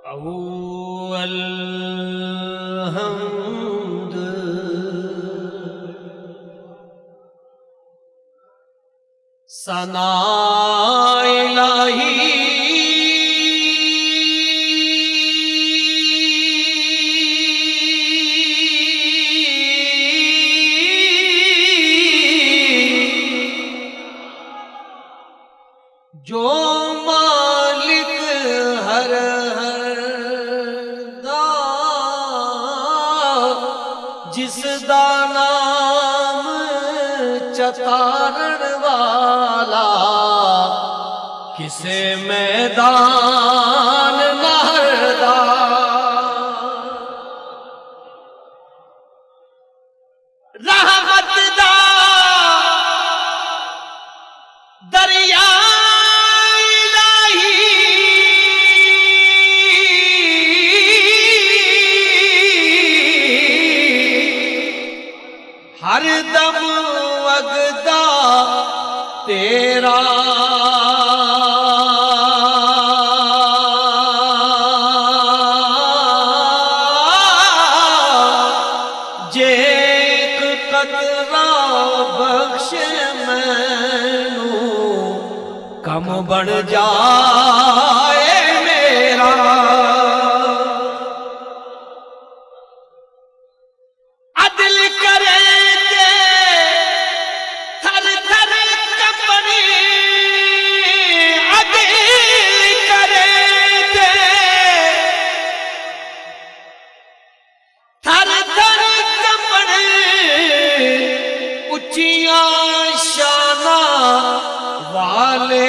अव्वल हम्द सना इलाही जो मालिक हर दा जिस दा नाम चतारण वाला किसे मैदान नहरदा रहमत दा दरिया हर दम वगदा तेरा जे एक कतरा बख्श मैनू कम बन जाए मेरा अदल करे उच्चियां शाना वाले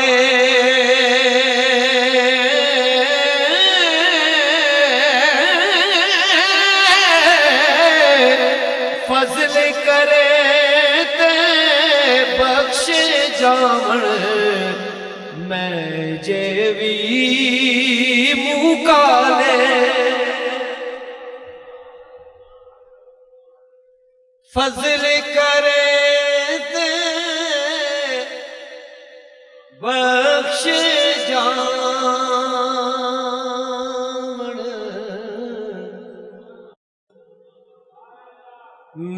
फजल करे ते बख्श जावण मैं जेवी मुकाले फजल करे ते बख्श जावण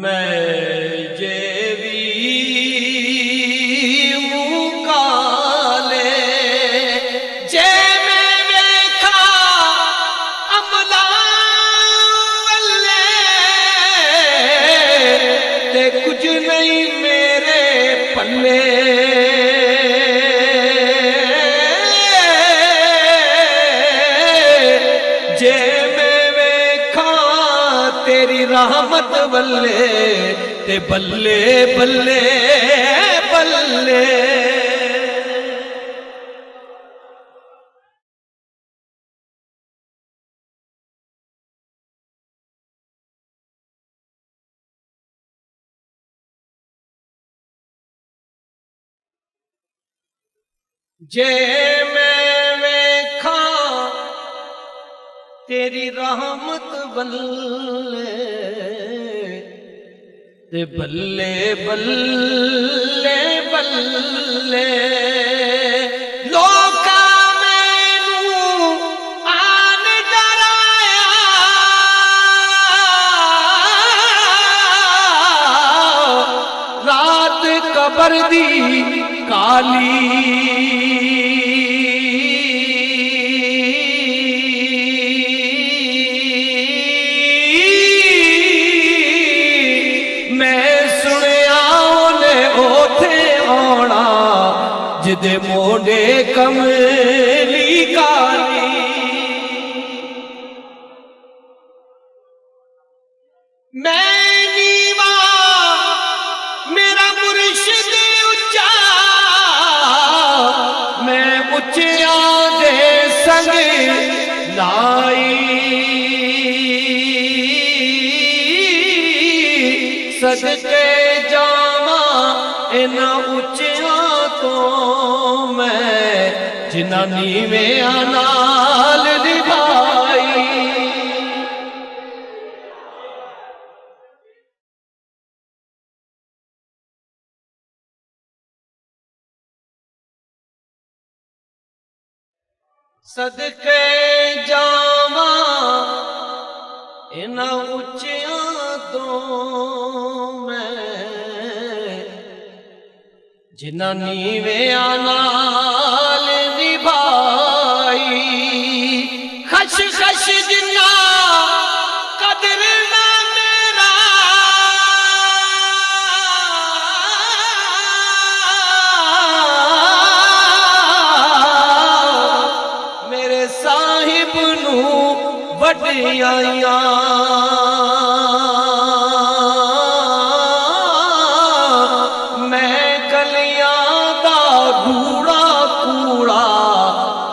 मैं जेवी मुकाले जे मैं वेखा अमला ते कुछ नहीं मेरे पल्ले जे मैं वेखा तेरी रहमत बल्ले ते बल्ले बल्ले बल्ले जे मैं वेखा तेरी रहमत बल्ले ते बल्ले बल्ले बल्ले लोका मैनू आन डराया रात कबर दी काली जिदे मोड़े कमली काली मैं नीवा मेरा मुर्शिद उच्चा मैं उच्चिया दे संग लाई सदके जावा इना उच्चिया तो मैं जिन्ना नीवें नाल निभाई सदके जावा इन्हां उच्चियां तो मैं जिन्हां नीवियां नाल निभाई खश खश जिन्ना कदर ना मेरा मेरे साहिब नू वडियाइयां मैं गलियां दा कूड़ा कूड़ा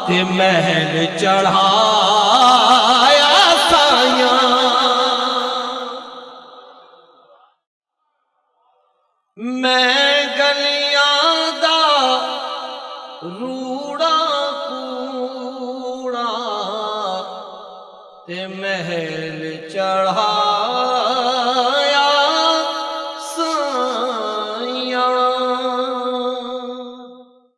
ते महल चढ़ाया साइयां मैं गलियां दा रूड़ा कूड़ा ते महल चढ़ा